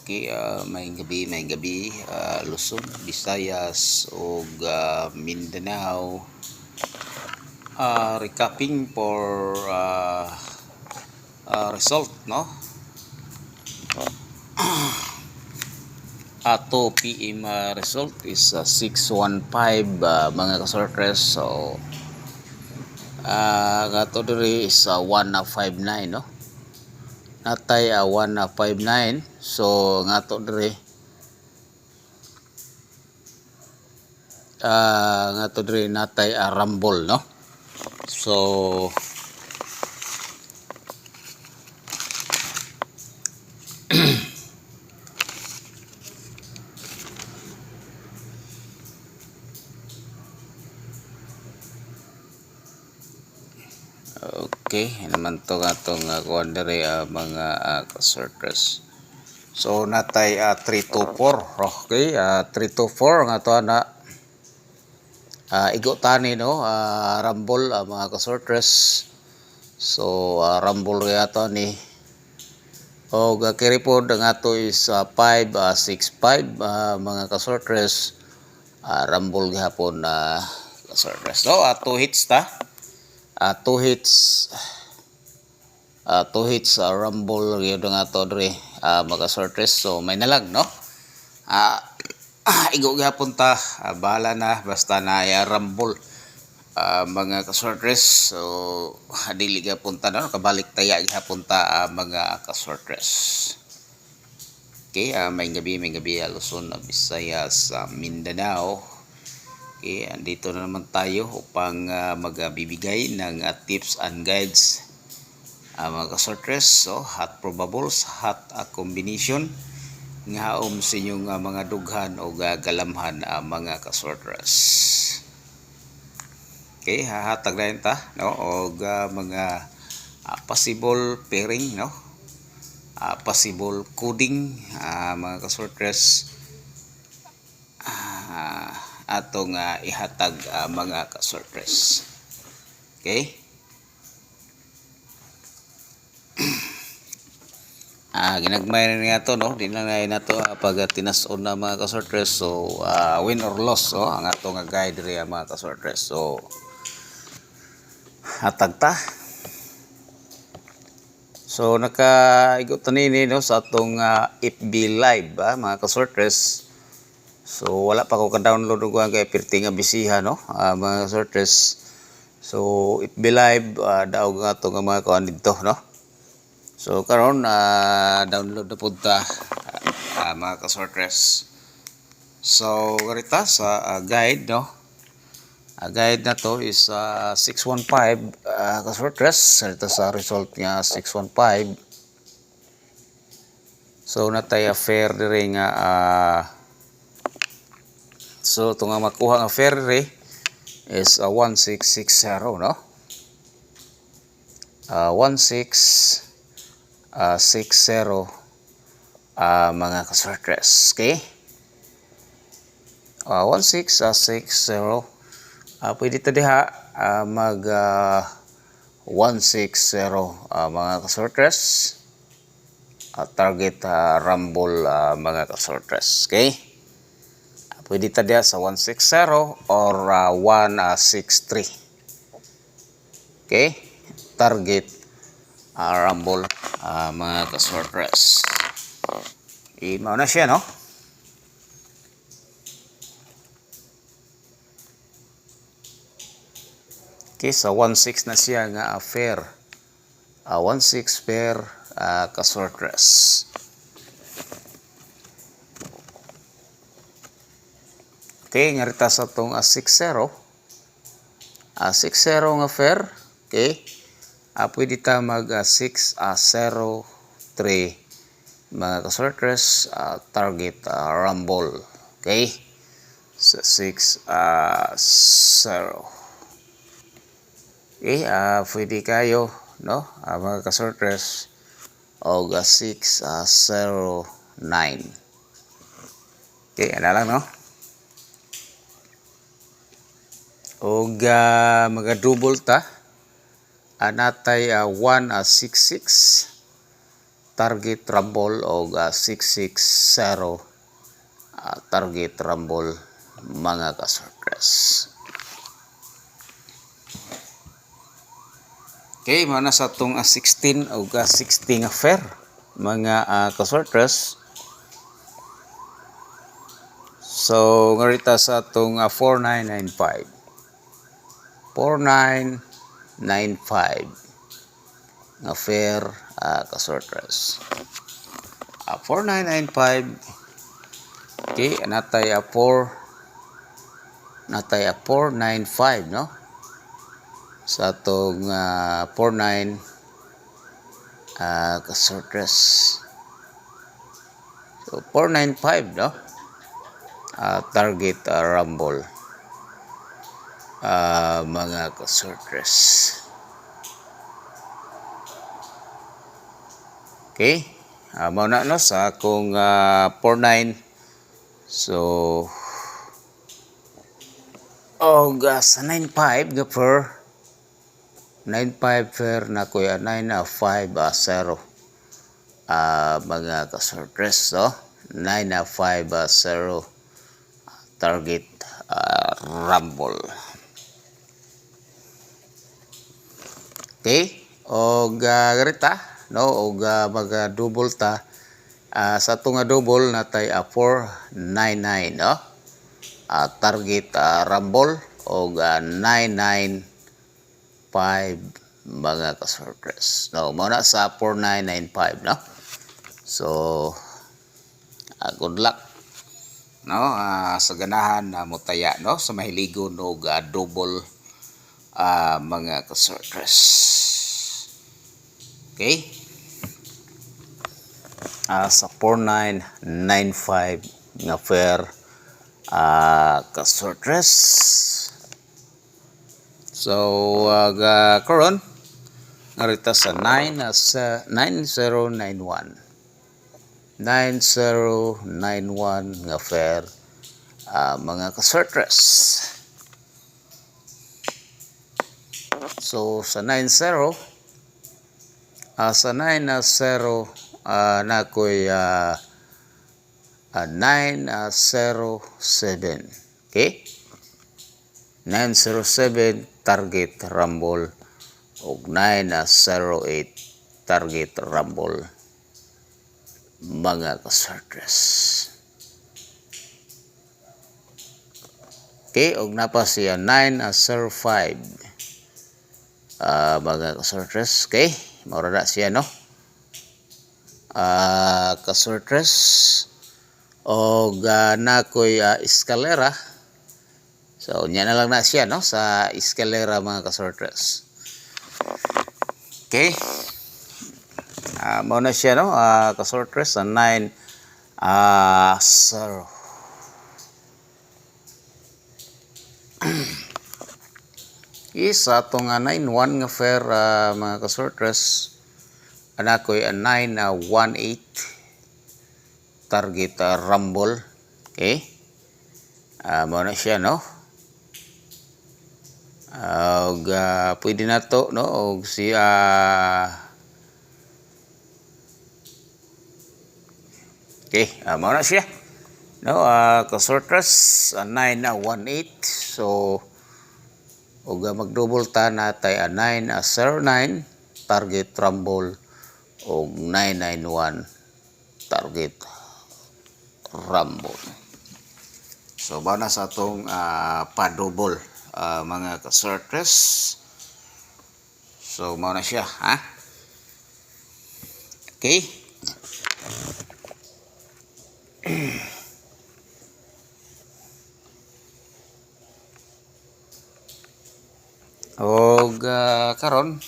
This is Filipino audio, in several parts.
Okay, may gabi, Luzon, Visayas ug Mindanao. Recapping for result, no? 2 PM result is 615 mga kasortres. So gato diri is 159, no? Natay 159. So ngato diri natay rumble, no? So okay, naman to atong kuan diri mga kasortres. So natay 324. Okay, 324 nga to na igo tani, no? Rumble mga kasortres. So rumble kaya to ni og kiripod nga to is 565 mga kasortres. Rumble gihapon kasortres. So 2 hits ta. 2 hits rumble gyud nga to diri mga kasortres. So may nalag, no? Igo gihapon ta, bahala na basta na rumble mga kasortres. So dili gihapon ta, no? Kabalik taya gihapon ta mga kasortres. Okay, may gabi Luzon, Visayas, Mindanao. Okay, andito na naman tayo upang magbibigay ng tips and guides mga kasortres. So hot probables, hot combination nga sa inyong mga dughan o galamhan mga kasortres. Okay, hahatag na yun ta, no? O mga possible pairing, no? Possible coding mga kasortres atong ihatag mga kasortres. Okay, ginagmay na nga to, no? Di na na to pag tinason na mga kasortres. So win or loss, so ang atong guide rin mga kasortres. So hatag ta. So nakaigot nini, no, sa atong FB live mga kasortres. So wala pa ko ka-download og kay perti nga bisiha, no, mga kasortres. So FB live daog nga to nga mga kuan dito, no? So karon download na pud ta mga kasortres. So karita sa guide, no? Guide na to is 615 kasortres. Ito sa result niya 615. So natay fair diri nga so ito nga makuha nga fair diri is 1660, no? 1660 mga kasortres. Okay, 1660. Pwede ta diha mag 160 mga kasortres. Target rumble mga kasortres. Okay, pwede ta diha sa 160 or 163. Okay, target rumble mga kasortres. Mao na siya, no? Okay, sa 16 na siya nga fair. 16 fair kasortres. Okay, ngarita sa tong 60. 60 nga fair. Okay, pwede ta mag 603 mga kasortres. Target rumble. Okay, sa 60. Okay, pwede kayo, no, mga kasortres, o 609. Okay, ano lang, no? O mga double ta, natay 166 target rumble o 660 target rumble mga kasortres. Okay, mana sa itong 16 o 16 nga fair mga kasortres. So ngarita sa itong 4995 4995 nga fair kasortres. 4995. Okay, natay 495 no sa atong 49 kasortres. So 495 no target rumble mga kasortres. Okay, mao na no sa akong 49. So sa 95 nga per 95 fair na kuya 950 mga kasortres no 950 target rumble. Okay, garita no mga double ta sa itong double natay 499 no target rumble o 995 mga kasortres. No, muna sa 4995 no. So good luck no sa ganahan na mutaya no sa mahiligon og double mga kasortres. Okay, sa 4995 nga fair kasortres. So karon narita sa 9091 9091 nga fair mga kasortres. So sa 90 na ko'y 907. Okay, 907 target rumble o 908 target rumble mga kasortres. Okay, og napa siya 905 mga kasortres. Okay, maura na siya no kasortres. Og nakoy eskalera. So nya na lang na siya no sa eskalera mga kasortres. Okay, mao na siya no kasortres sa 9 0. Isa itong 91 nga fair mga kasortres anakoy 918 target rumble. Okay, mao na siya no og pwede na to no og si okay, mao na siya no kasortres 918. So og mag-double ta natay 909 target rumble og 991 target rumble. So ba na sa atong pa-double mga kasortres. So mao na siya ha. Okay, og karon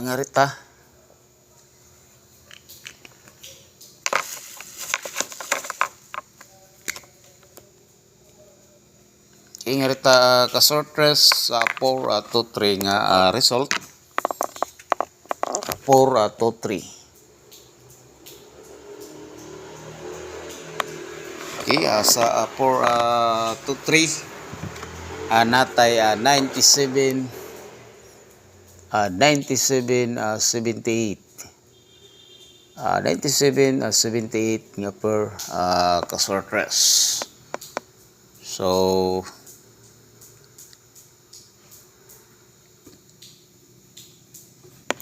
ngarita ingarita kasortres sa 4 to 3 nga result 4 to 3. Okay, sa 4 to 3 natay 97 97.78. 97.78 nga per kasortres. So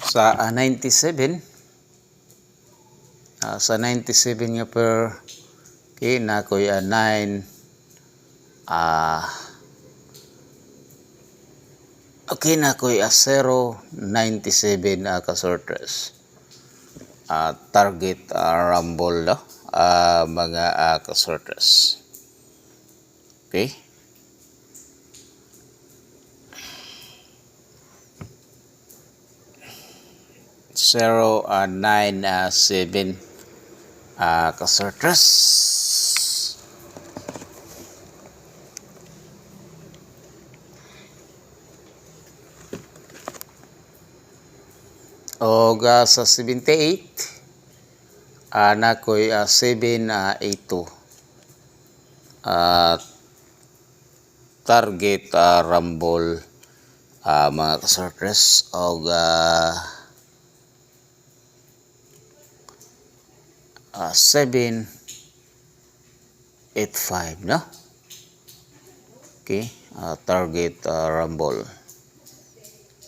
sa 97 nga per okay na ko 9 okay na ko 0.97 kasortres. Target rumble no mga kasortres. Okay, 0.97 kasortres. O sa 78 na ko'y 7.82 target rumble mga kasortres. O 7.85 no. Okay, target rumble.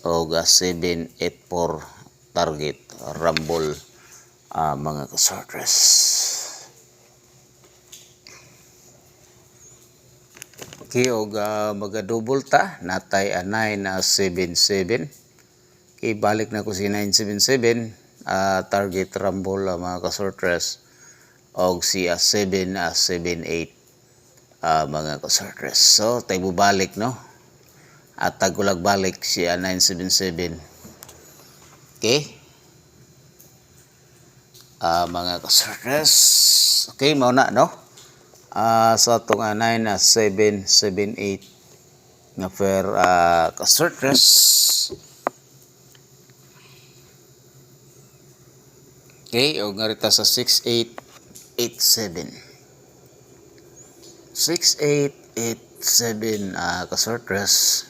O 7.84 target rumble mga kasortres. Okay, o magadouble ta natay 977. Okay, balik na ko si 977 target rumble mga kasortres. O si 778 mga kasortres. So tayo balik no at tagulag balik si 977. Okay, mga kasortres. Okay, mauna no sa itong 9778 nga per kasortres. Okay, o nga rita sa 6887 kasortres.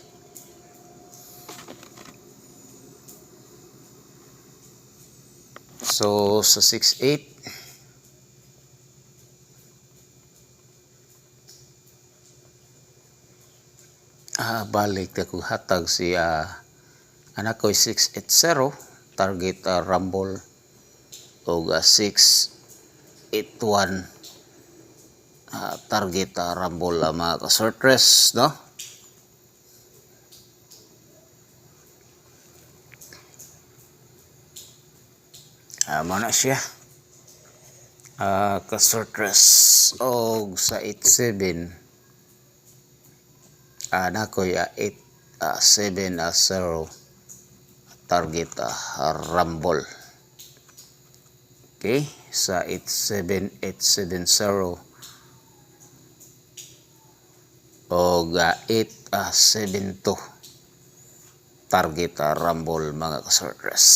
So sa 68 balik na kong hatag si anak ko 680 target rumble o 681 target rumble mga kasortres no. Mana siya kasortres. O sa 87 na ko 870 target rumble. Okay, sa 87870 o 872 target rumble mga kasortres.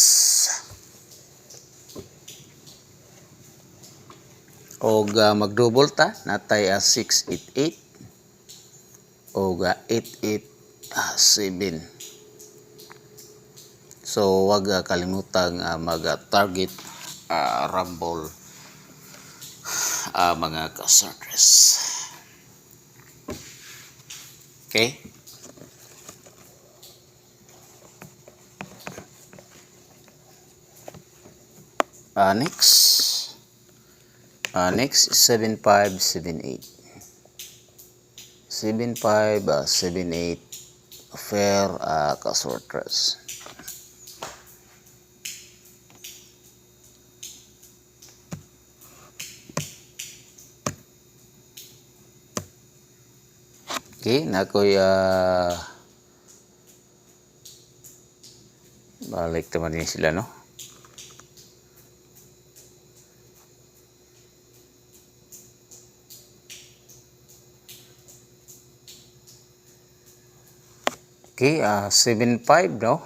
O magdouble ta natay 688 o 887. So wag kalimutang mag-target rumble mga kasortres. Okay, next is 7578 fair kasortres. Okay, nakoy balik naman din sila no. Okay, 75 no.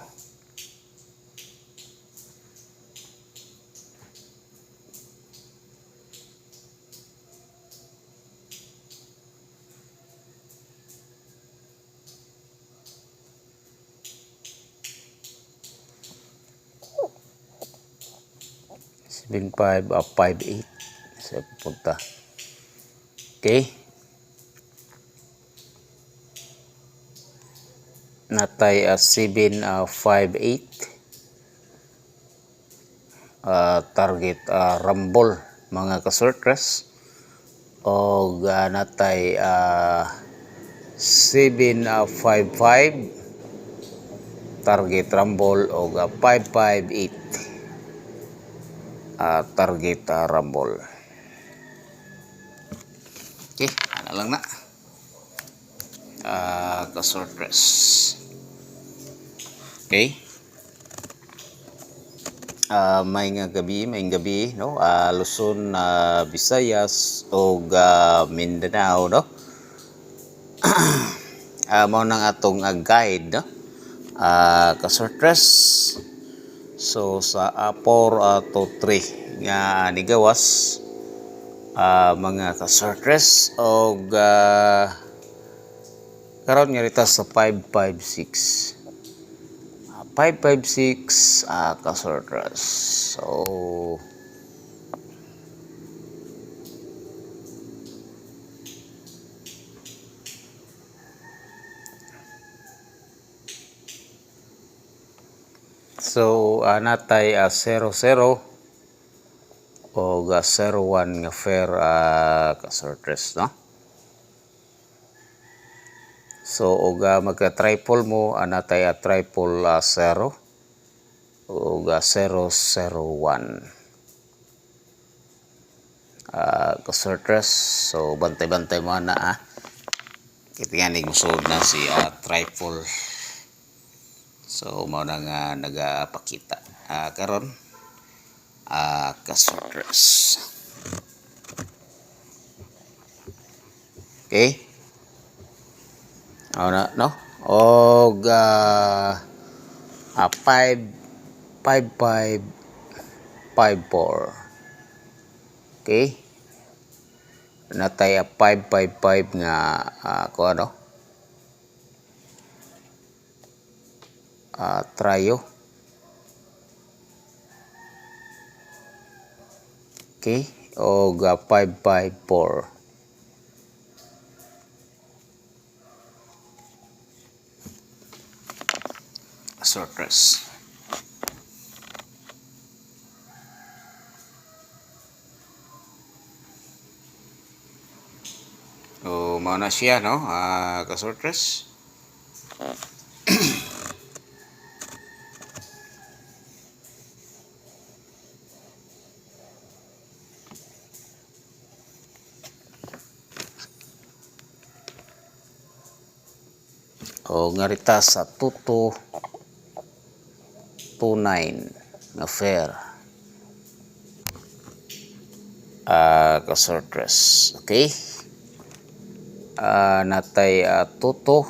7.5 5.8 sa pupunta. Okay. Natay 7.58 target rumble mga kasortres. O natay 7.55 target rumble o 5.58 target rumble. Okay, ano lang na kasortres. Okay. May gabi no, Luzon, Visayas o Mindanao no. Mao nang atong guide no, kasortres. So sa 4 to 3 nga nigawas mga kasortres o karon nga rita sa 556 kasortres. So natay 00 o 01 nga fair kasortres no. So og magka-triple mo natay triple 0 o 001 kasortres. So bantay-bantay mo na kitinganig musod na si triple. So mao na nga nagapakita karon kasortres. Okay. Na no, og 5.55.54. Okay, natay 5.55 nga ko ano trayo. Okay, og 5.54 kasortres. O mao na siya no, kasortres. O ngarita sa 2229 nga fair kasortres. Okay, natay tuto.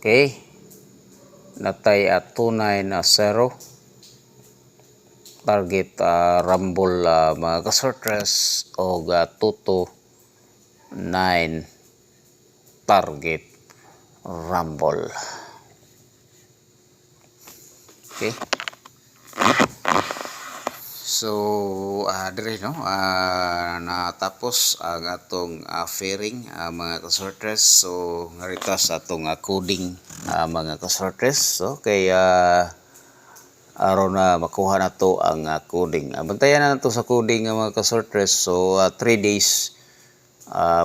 Okay, natay 290 target rumble mga kasortres o tuto 9 target rumble. Okay. So dire no, natapos ang atong fairing mga kasortres. So ngarita sa atong coding mga kasortres. So kay aron na makuha na to ang coding. Bantayan na nato sa coding mga kasortres. So 3 days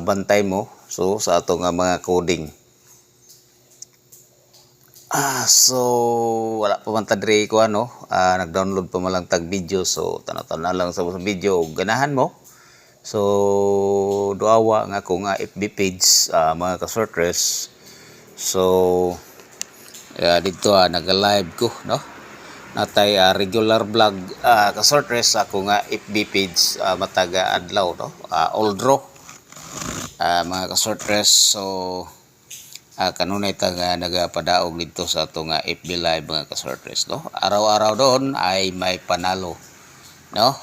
bantay mo so sa atong mga coding. So wala pa man tadre ko nag-download pa man lang tag video. So tanaw-tanaw lang sa video ug ganahan mo. So duawa nga ko nga FB page mga kasortres. So dito naga-live ko no. Natay regular vlog kasortres ako nga FB page mataga adlaw no. Old raw mga kasortres. So kanunay ta nga nagapadaog dito sa atong FB live mga kasortres no. Araw-araw doon ay may panalo no.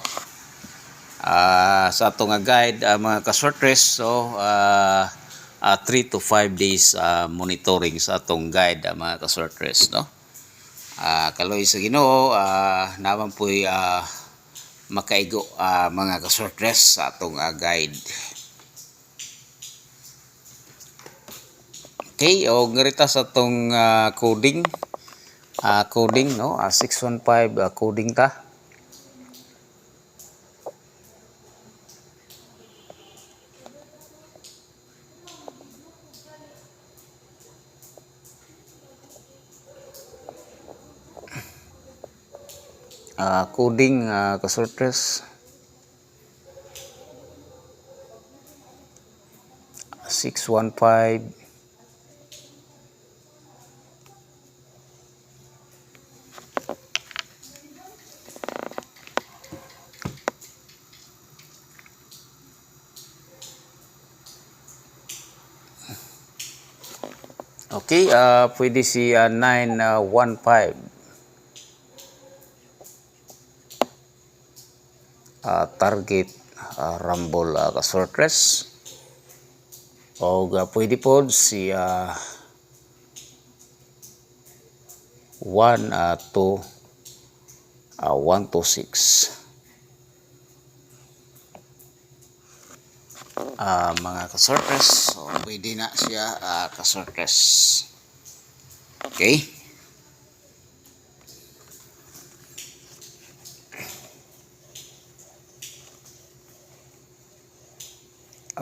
Sa atong guide mga kasortres. So 3 to 5 days monitoring sa atong guide mga kasortres no. Kaloy sa Ginoo, naman po'y makaigo mga kasortres sa atong guide. Okay, o ngarita sa atong coding. Coding, no? 615 coding ta. Coding kasortres 615. Okay, pwede si 915. Target rumble kasortres. O pwede po si 126 mga kasortres. So pwede na siya kasortres. Okay.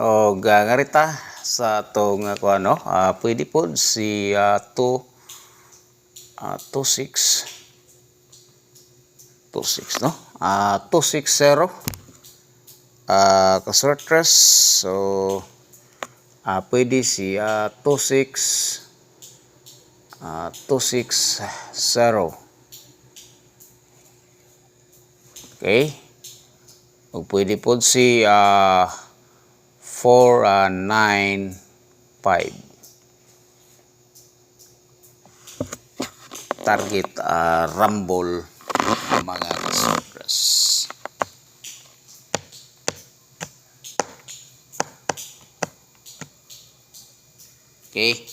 O ngarita sa atong kuano, pwede po si 26 no, 260 kasortres. So pwede si 260. Okay, o pwede po si 495 target rumble mga kasortres. Okay.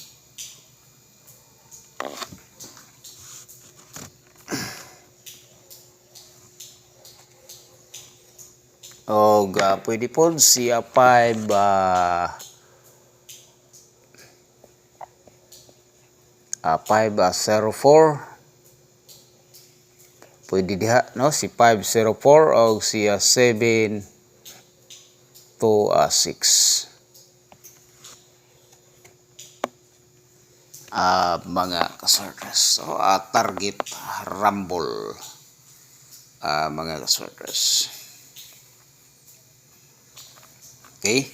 O pwede po si 5 504. Pwede diha, no, si 504 o si 726 mga kasortres. So target rumble mga kasortres. Okay.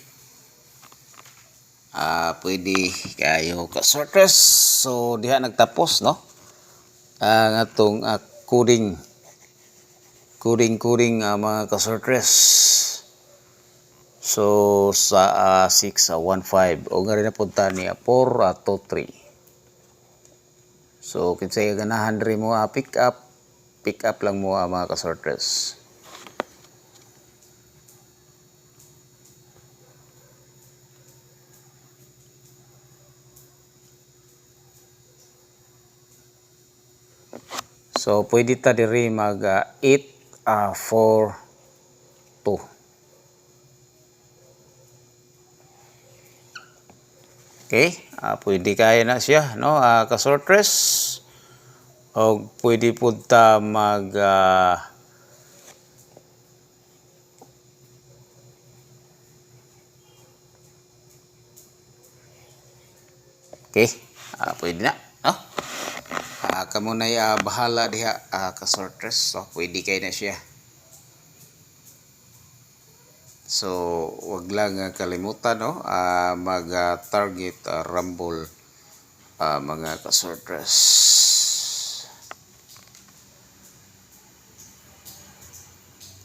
Pwede kayo kasortres. So diha nagtapos, no, ang atong coding mga kasortres. So sa 615 o nga rin napunta niya 423. So kinsay ganahan rin mo pick up lang mo mga kasortres. So pwede ta diri mag 842. Okay, pwede kaya na siya, no, kasortres. O pwede po ta mag okay, pwede na, no. Kamo na bahala diha kasortres. So pwede kay na siya. So wag lang kalimutan, no, mag target rumble mga kasortres.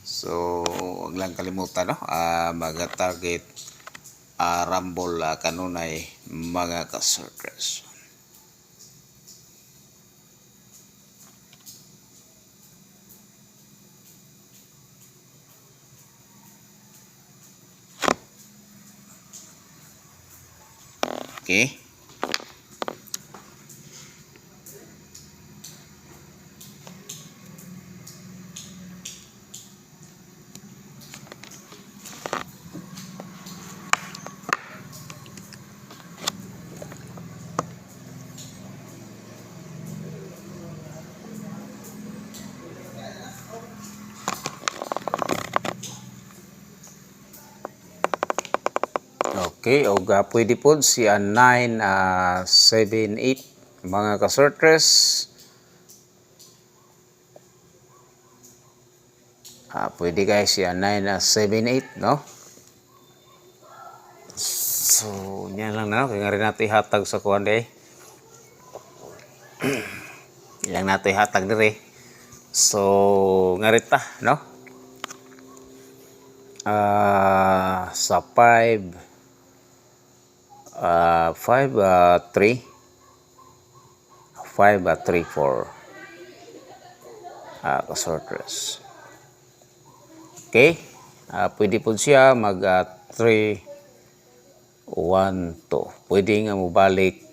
So wag lang kalimutan, no, mag target rumble kanunay mga kasortres. Okay. Okay, o pwede po siya 9, 7, 8 mga kasortres. Pwede guys siya 9, 7, 8, no? So, yan lang na. Kaya nga rin natin ihatag sa kuwan day. Ilang natin ihatag dire. So, nga rin ta, no? Sa 5, 5, 3, 5, 3, 4 kasortres. Okay? Pwede po siya mag 3, 1, 2. Pwede nga mo balik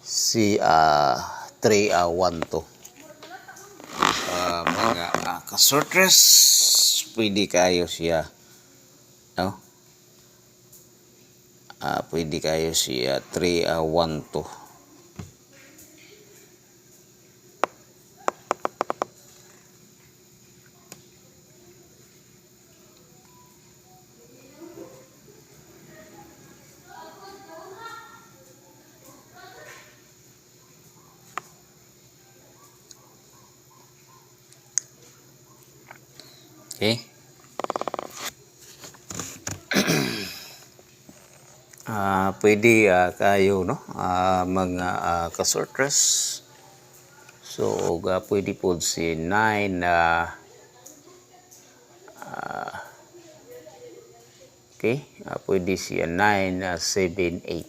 si 3, 1, 2. Mga kasortres, pwede kayo siya, no? Pwede kayo siya 3, 1, 2. Okay? Pwede kayo, no? Mga kasortres. So, pwede po si 9, okay? Pwede siya 9, 7, 8.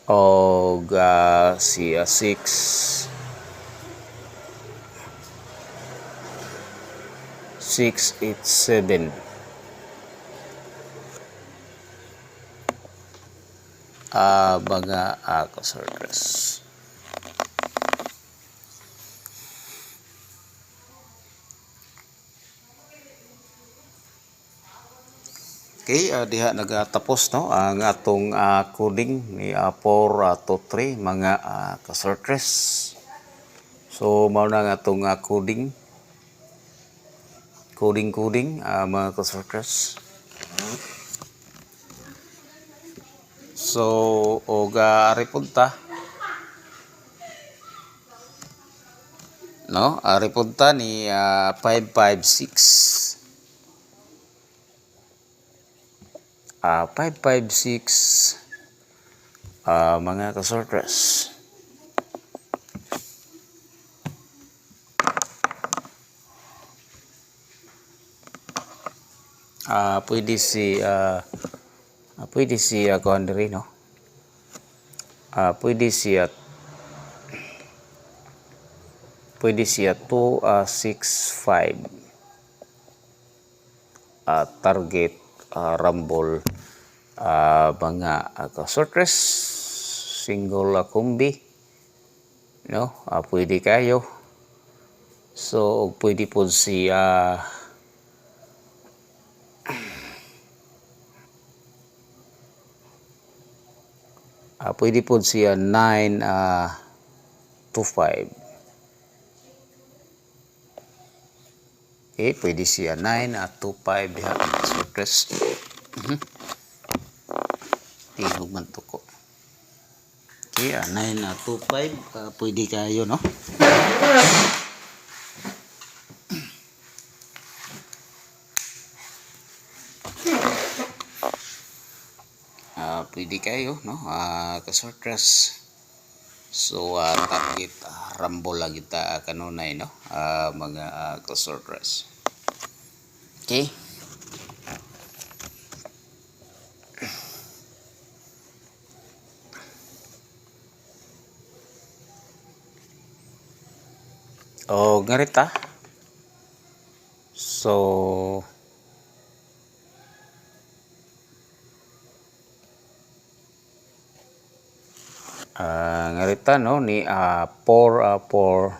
O siya 6, 8, 7. Mga kasortres. Okay, diha nagatapos, no, ang atong coding ni 4 to 3 mga kasortres. So mao na ang atong coding mga kasortres. So og ari punta, no, ari punta ni 556. 556 mga kasortres. Pwede si kuan diri, no? Pwede siya 2, 6, 5 target rumble mga kasortres, single combi, no? Pwede kayo. So pwede po siya pwede po siya 9 to 5. Okay, pwede siya 9 to 5 diha mga kasortres. Tingog man to ko. Okay, 9 to 5 pwede kayo, no? Pwede kayo, no? Kasortres. So target rumble lagi ta kanunay, no? Mga kasortres. Okay. O ngarita. So ngarita, no, ni 4, 4,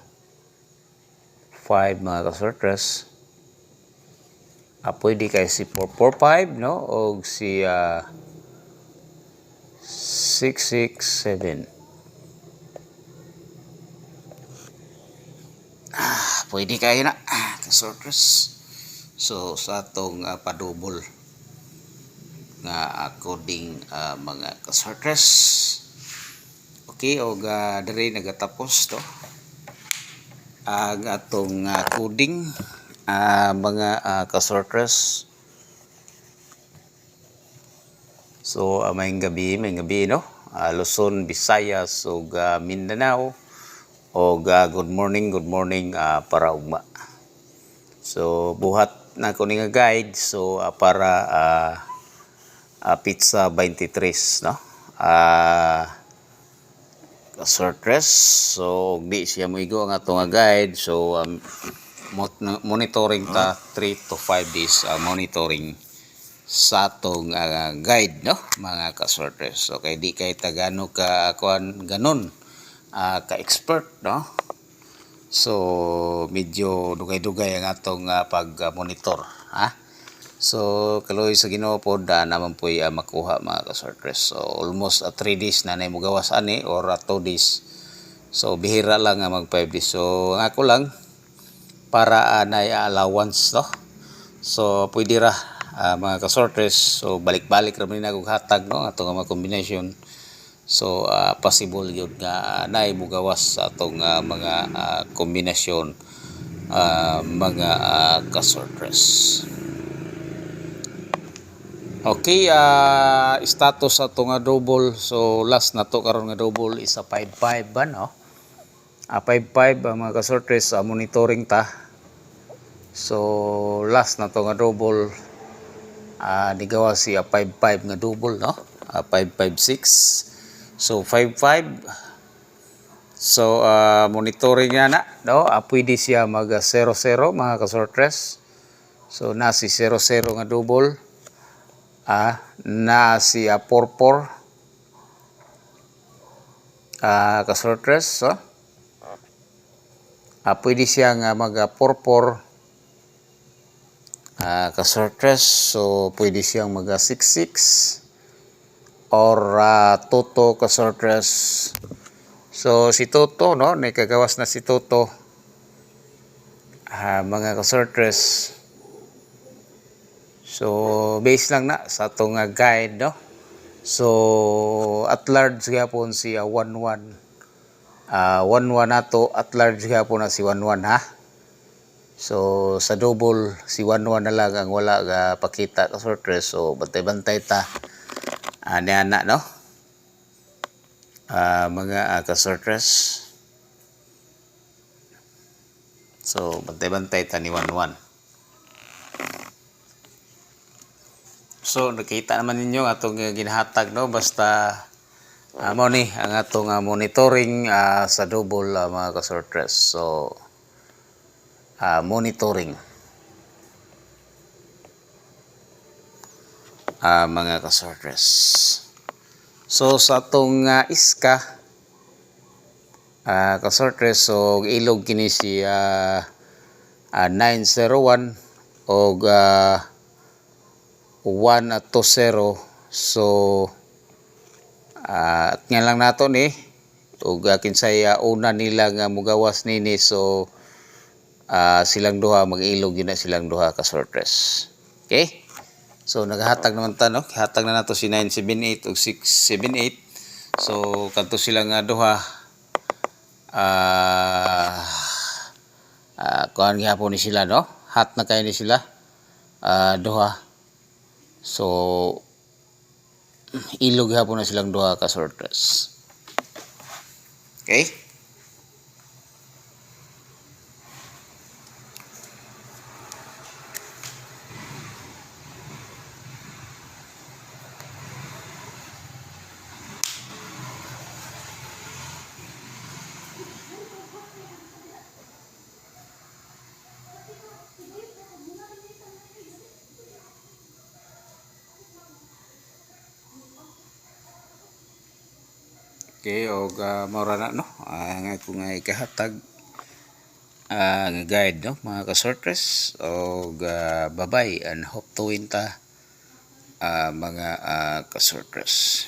5 mga kasortres. Pwede kay si 4, 4, 5, no, o si 6, 6, 7. Pwede kayo na kasortres. So sa atong padubol nga coding mga kasortres. Okay, og diri nagatapos to ang atong coding mga kasortres. So may gabi no, Luzon, Visayas ug Mindanao, og good morning para ugma. So buhat na ko ni nga guide, so para pizza 23 no, kasortres. So di siya moigo ang atong guide, so monitoring ta 3 to 5 days monitoring sa atong guide no, mga kasortres. Okay, di kay tagano ka kuan ganon ka expert no, so medyo dugay-dugay ang atong pag-monitor ha. So kaloy sa Ginoo pod naman po'y makuha mga kasortres. So almost 3 days na nay mo gawas ani or 2 days. So bihira lang nga mag 5 days. So ako lang para nay allowance no. So pwede ra mga kasortres. So balik-balik ra man nagog hatag no atong mga combination. So possible gyud nga nay mo gawas sa atong mga kombinasyon mga kasortres. Okay, status ato nga double. So last na to karon nga double is 5-5 ba no? 5-5 mga kasortres monitoring ta. So last na to nga double nigawa siya 5-5 nga double no? 5-5-6. So 5-5. So monitoring na no? Pwede siya mag 0-0 mga kasortres. So na si 0-0 nga double. Na si 4-4 kasortres. So pwede siya nga mag 4-4 kasortres. So pwede siyang mag 6-6 or Toto kasortres. So si Toto no, nakagawas na si Toto mga kasortres. So base lang na sa atong guide no. So at large gyapon si 1-1. 1-1 nato, at large gyapon na si 1-1 ha. So sa double si 1-1 na lang ang wala ga pakita kasortres. So bantay-bantay ta ana no. Mga kasortres. So bantay-bantay ta ni 1-1. So nakita naman ninyo atong ginahatag no, basta mo ni ang atong monitoring sa double mga kasortres. So monitoring mga kasortres. So sa atong iska kasortres, so ilog kini si 901 og 1-0. So nga lang nato ni ug kinsay una nila nga mugawas nini. So silang duha mag-ilog yun na silang duha kasortres. Okay, so naghatag naman ta no, hatag na nato si 978 ug 678. So kadto sila nga duha kuan gyapon ni sila no, hat na kay ni sila duha. So ilog hapon na silang duha kasortres. Okay, okay, og maura na no nga kung ikahatag guide no mga kasortres. Og bye-bye and hope to win ta mga kasortres.